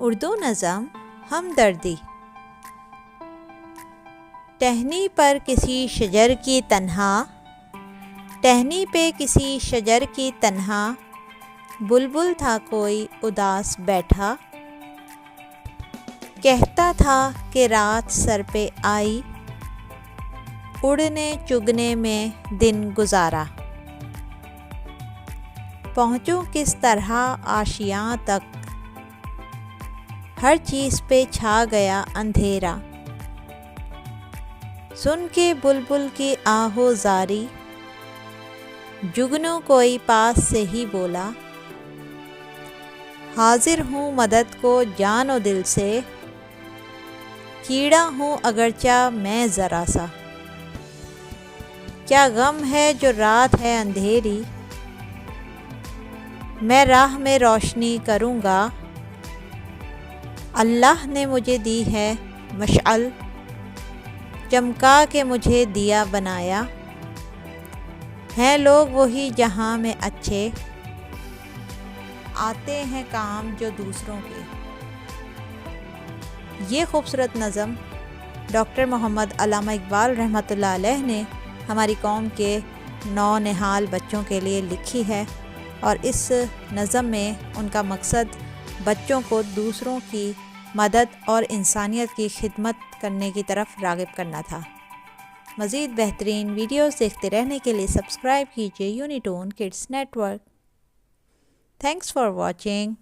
اردو نظم ہمدردی۔ ٹہنی پر کسی شجر کی تنہا، ٹہنی پہ کسی شجر کی تنہا، بلبل تھا کوئی اداس بیٹھا، کہتا تھا کہ رات سر پہ آئی، اڑنے چگنے میں دن گزارا، پہنچوں کس طرح آشیاں تک، ہر چیز پہ چھا گیا اندھیرا، سن کے بلبل کی آہو زاری، جگنو کوئی پاس سے ہی بولا، حاضر ہوں مدد کو جان و دل سے، کیڑا ہوں اگرچہ میں ذرا سا، کیا غم ہے جو رات ہے اندھیری، میں راہ میں روشنی کروں گا، اللہ نے مجھے دی ہے مشعل، چمکا کے مجھے دیا بنایا، ہیں لوگ وہی جہاں میں اچھے، آتے ہیں کام جو دوسروں کے۔ یہ خوبصورت نظم ڈاکٹر محمد علامہ اقبال رحمۃ اللہ علیہ نے ہماری قوم کے نونہال بچوں کے لیے لکھی ہے، اور اس نظم میں ان کا مقصد بچوں کو دوسروں کی مدد اور انسانیت کی خدمت کرنے کی طرف راغب کرنا تھا۔ مزید بہترین ویڈیوز دیکھتے رہنے کے لیے سبسکرائب کیجیے Unitoon kids network. Thanks for watching.